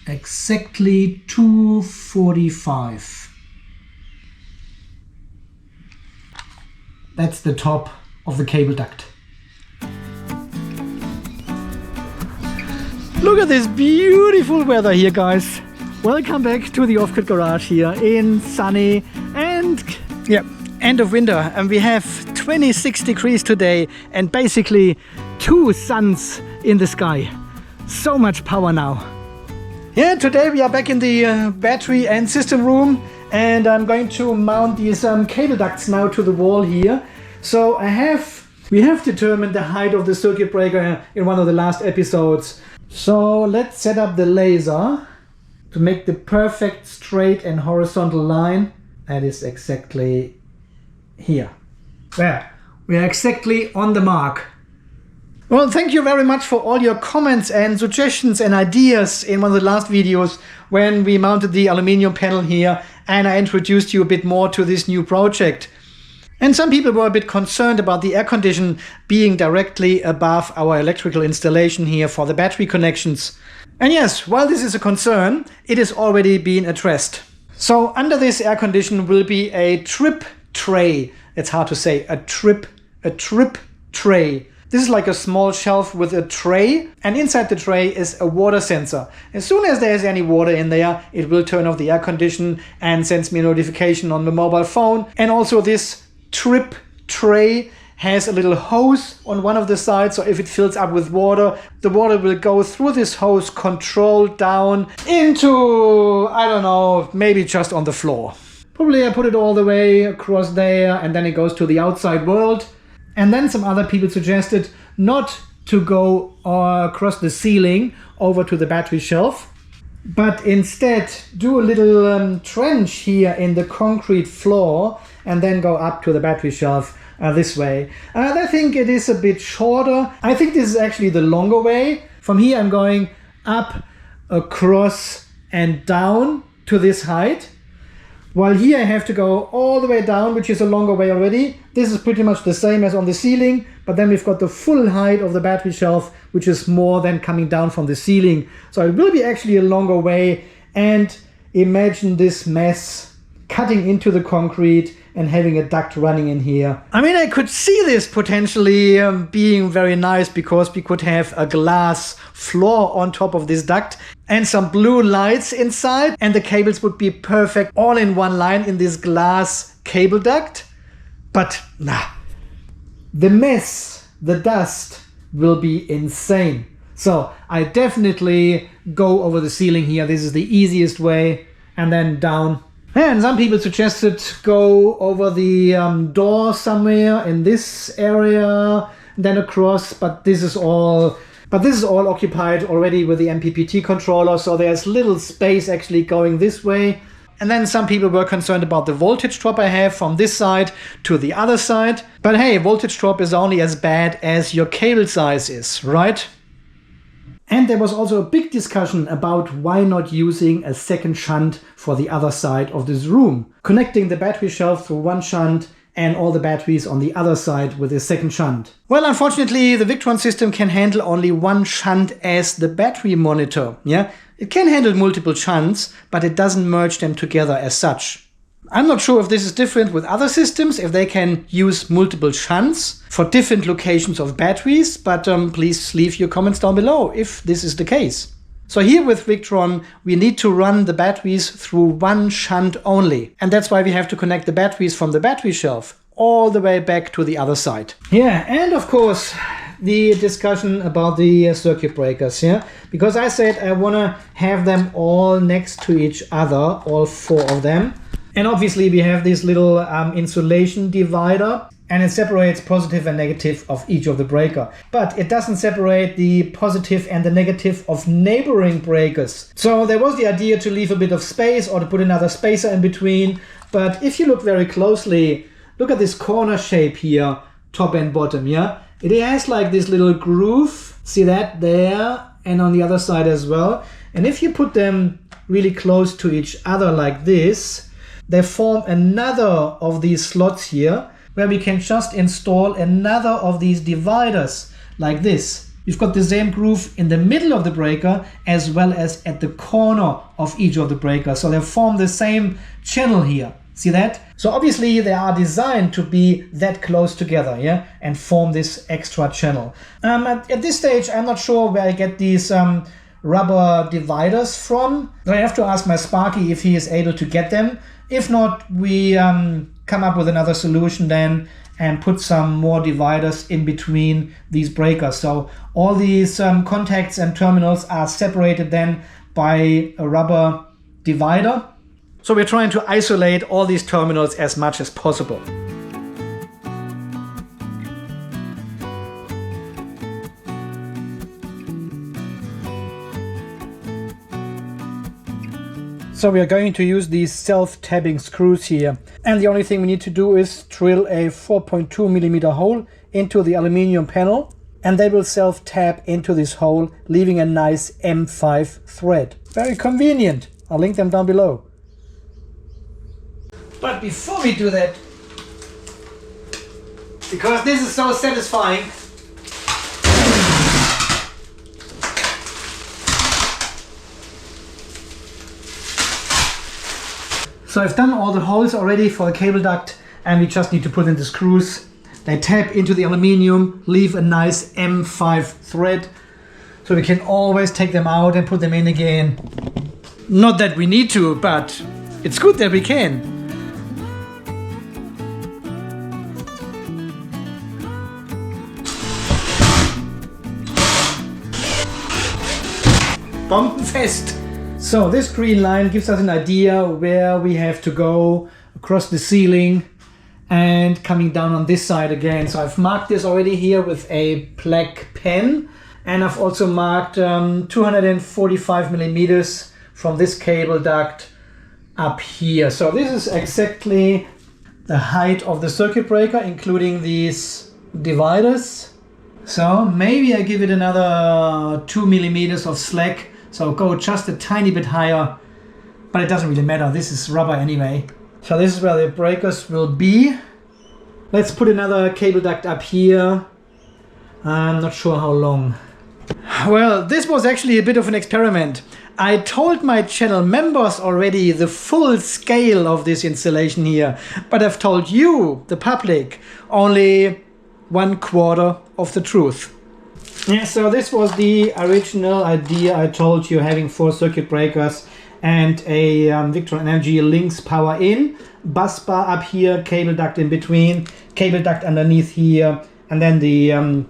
exactly 245. That's the top of the cable duct. Look at this beautiful weather here, guys. Welcome back to the off-grid garage here in sunny and end of winter. And we have 26 degrees today and basically 2 suns in the sky. So much power now. Yeah, today we are back in the battery and system room, and I'm going to mount these cable ducts now to the wall here. So we have determined the height of the circuit breaker in one of the last episodes. So let's set up the laser to make the perfect straight and horizontal line. That is exactly here. There, we are exactly on the mark. Well, thank you very much for all your comments and suggestions and ideas in one of the last videos when we mounted the aluminium panel here and I introduced you a bit more to this new project. And some people were a bit concerned about the air condition being directly above our electrical installation here for the battery connections. And yes, while this is a concern, it is already being addressed. So under this air condition will be a trip tray. It's hard to say, a trip tray. This is like a small shelf with a tray, and inside the tray is a water sensor. As soon as there's any water in there, it will turn off the air condition and sends me a notification on the mobile phone. And also this trip tray has a little hose on one of the sides, so if it fills up with water, the water will go through this hose, controlled down into, I don't know, maybe just on the floor. Probably I put it all the way across there and then it goes to the outside world. And then some other people suggested not to go across the ceiling over to the battery shelf, but instead do a little trench here in the concrete floor and then go up to the battery shelf this way. I think it is a bit shorter. I think this is actually the longer way. From here I'm going up, across and down to this height. While here I have to go all the way down, which is a longer way already. This is pretty much the same as on the ceiling, but then we've got the full height of the battery shelf, which is more than coming down from the ceiling. So it will be actually a longer way. And imagine this mess, cutting into the concrete and having a duct running in here. I mean, I could see this potentially being very nice because we could have a glass floor on top of this duct and some blue lights inside, and the cables would be perfect all in one line in this glass cable duct. But nah, the mess, the dust will be insane. So I definitely go over the ceiling here. This is the easiest way, and then down. And some people suggested go over the door somewhere in this area, then across, but this is all occupied already with the MPPT controller, so there's little space actually going this way. And then some people were concerned about the voltage drop I have from this side to the other side. But hey, voltage drop is only as bad as your cable size is, right? And there was also a big discussion about why not using a second shunt for the other side of this room. Connecting the battery shelf through one shunt and all the batteries on the other side with a second shunt. Well, unfortunately, the Victron system can handle only one shunt as the battery monitor. Yeah, it can handle multiple shunts, but it doesn't merge them together as such. I'm not sure if this is different with other systems, if they can use multiple shunts for different locations of batteries, but please leave your comments down below if this is the case. So here with Victron, we need to run the batteries through one shunt only. And that's why we have to connect the batteries from the battery shelf all the way back to the other side. Yeah, and of course, the discussion about the circuit breakers, yeah? Because I said I want to have them all next to each other, all 4 of them. And obviously we have this little insulation divider, and it separates positive and negative of each of the breaker. But it doesn't separate the positive and the negative of neighboring breakers. So there was the idea to leave a bit of space or to put another spacer in between. But if you look very closely, look at this corner shape here, top and bottom, yeah? It has like this little groove, see that there, and on the other side as well. And if you put them really close to each other like this, they form another of these slots here where we can just install another of these dividers like this. You've got the same groove in the middle of the breaker as well as at the corner of each of the breakers. So they form the same channel here. See that? So obviously they are designed to be that close together, yeah, and form this extra channel. At this stage, I'm not sure where I get these rubber dividers from. I have to ask my Sparky if he is able to get them. If not, we come up with another solution then and put some more dividers in between these breakers. So all these contacts and terminals are separated then by a rubber divider. So we're trying to isolate all these terminals as much as possible. So we are going to use these self-tabbing screws here. And the only thing we need to do is drill a 4.2 millimeter hole into the aluminium panel. And they will self-tab into this hole, leaving a nice M5 thread. Very convenient. I'll link them down below. But before we do that, because this is so satisfying, so I've done all the holes already for the cable duct and we just need to put in the screws. They tap into the aluminium, leave a nice M5 thread, so we can always take them out and put them in again. Not that we need to, but it's good that we can. Bombenfest! So this green line gives us an idea where we have to go across the ceiling and coming down on this side again. So I've marked this already here with a black pen, and I've also marked 245 millimeters from this cable duct up here. So this is exactly the height of the circuit breaker, including these dividers. So maybe I give it another 2 millimeters of slack. So go just a tiny bit higher, but it doesn't really matter. This is rubber anyway. So this is where the breakers will be. Let's put another cable duct up here. I'm not sure how long. Well, this was actually a bit of an experiment. I told my channel members already the full scale of this installation here, but I've told you, the public, only 1/4 of the truth. Yeah, so this was the original idea I told you, having 4 circuit breakers and a Victron Energy Lynx power in, bus bar up here, cable duct in between, cable duct underneath here, and then the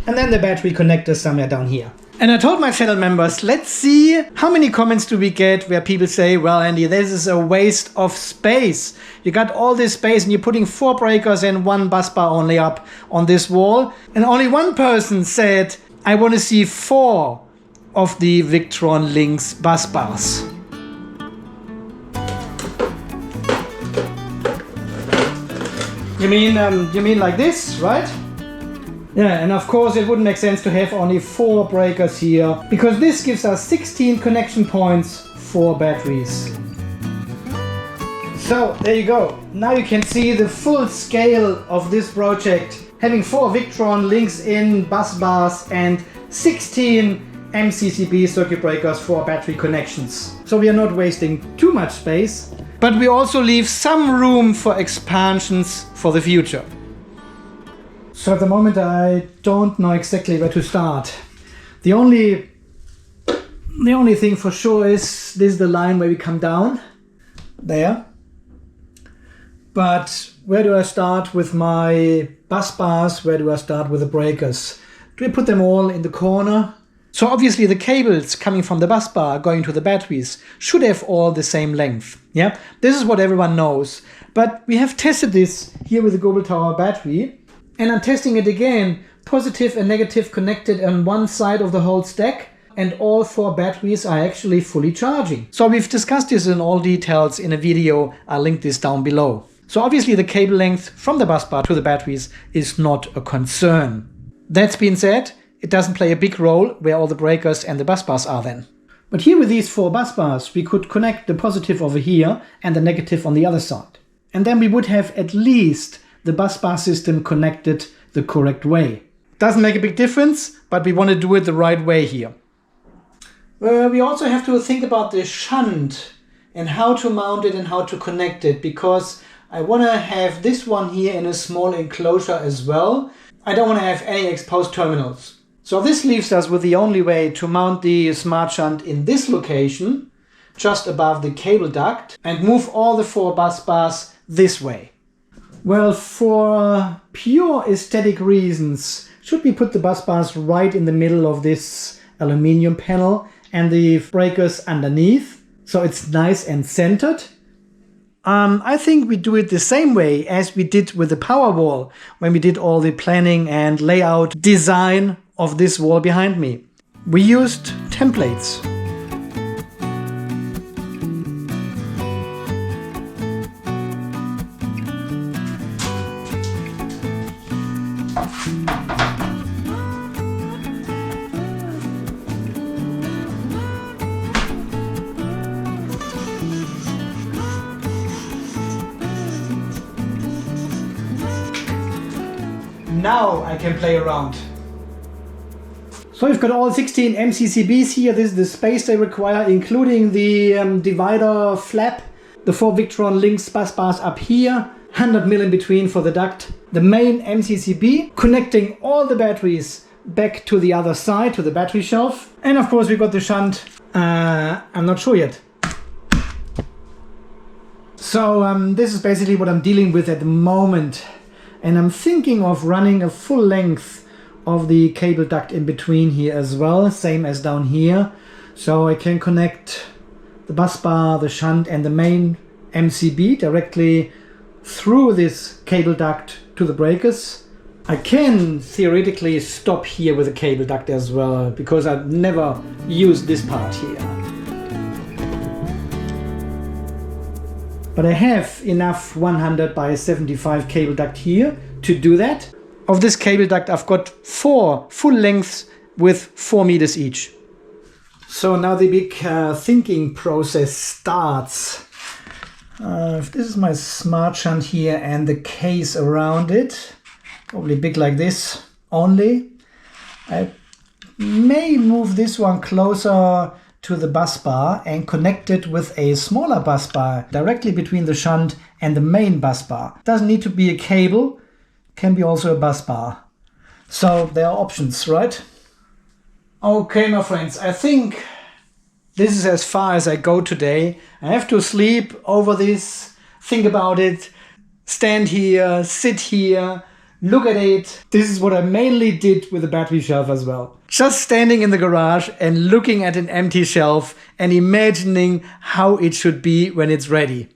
battery connector somewhere down here. And I told my channel members, let's see how many comments do we get where people say, well, Andy, this is a waste of space. You got all this space and you're putting 4 breakers and 1 bus bar only up on this wall. And only one person said, I want to see 4 of the Victron Lynx bus bars. You mean like this, right? Yeah, and of course it wouldn't make sense to have only 4 breakers here, because this gives us 16 connection points for batteries. So there you go. Now you can see the full scale of this project, having 4 Victron Lynx in bus bars and 16 MCCB circuit breakers for battery connections. So we are not wasting too much space, but we also leave some room for expansions for the future. So at the moment I don't know exactly where to start. The only thing for sure is this is the line where we come down there. But where do I start with my bus bars? Where do I start with the breakers? Do I put them all in the corner? So obviously the cables coming from the bus bar going to the batteries should have all the same length. Yeah, this is what everyone knows. But we have tested this here with the Global Tower battery. And I'm testing it again, positive and negative connected on one side of the whole stack, and all 4 batteries are actually fully charging. So we've discussed this in all details in a video, I'll link this down below. So obviously the cable length from the bus bar to the batteries is not a concern. That's been said, it doesn't play a big role where all the breakers and the bus bars are then. But here with these 4 bus bars, we could connect the positive over here and the negative on the other side. And then we would have at least the bus bar system connected the correct way. Doesn't make a big difference, but we want to do it the right way here. We also have to think about the shunt and how to mount it and how to connect it, because I want to have this one here in a small enclosure as well. I don't want to have any exposed terminals. So this leaves us with the only way to mount the smart shunt in this location, just above the cable duct, and move all the 4 bus bars this way. Well, for pure aesthetic reasons, should we put the bus bars right in the middle of this aluminium panel and the breakers underneath, so it's nice and centered? I think we do it the same way as we did with the PowerWall when we did all the planning and layout design of this wall behind me. We used templates. Now I can play around. So we've got all 16 MCCBs here. This is the space they require, including the divider flap, the 4 Victron Lynx bus bars up here, 100 mm in between for the duct, the main MCCB connecting all the batteries back to the other side, to the battery shelf. And of course we've got the shunt. I'm not sure yet. So this is basically what I'm dealing with at the moment. And I'm thinking of running a full length of the cable duct in between here as well, same as down here. So I can connect the bus bar, the shunt and the main MCB directly through this cable duct to the breakers. I can theoretically stop here with a cable duct as well, because I've never used this part here. But I have enough 100 by 75 cable duct here to do that. Of this cable duct I've got 4 full lengths with 4 meters each. So now the big thinking process starts. This is my smart shunt here and the case around it. Probably big like this only. I may move this one closer to the bus bar and connect it with a smaller bus bar directly between the shunt and the main bus bar. Doesn't need to be a cable, can be also a bus bar. So there are options, right? Okay, my friends, I think this is as far as I go today. I have to sleep over this, think about it, stand here, sit here, look at it. This is what I mainly did with the battery shelf as well. Just standing in the garage and looking at an empty shelf and imagining how it should be when it's ready.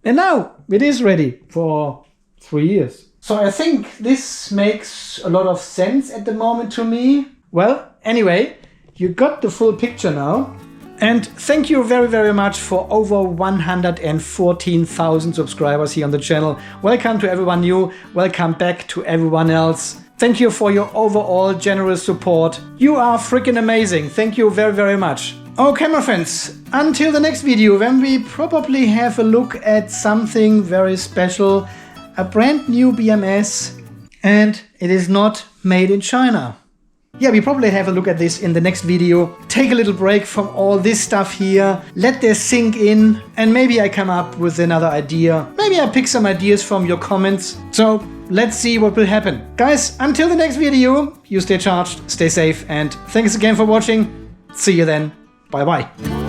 And now it is ready for 3 years. So I think this makes a lot of sense at the moment to me. Well, anyway, you got the full picture now. And thank you very, very much for over 114,000 subscribers here on the channel. Welcome to everyone new. Welcome back to everyone else. Thank you for your overall generous support. You are freaking amazing. Thank you very, very much. Okay, my friends, until the next video, when we probably have a look at something very special, a brand new BMS, and it is not made in China. Yeah, we probably have a look at this in the next video. Take a little break from all this stuff here. Let this sink in, and maybe I come up with another idea. Maybe I pick some ideas from your comments. So let's see what will happen. Guys, until the next video, you stay charged, stay safe, and thanks again for watching. See you then. Bye bye.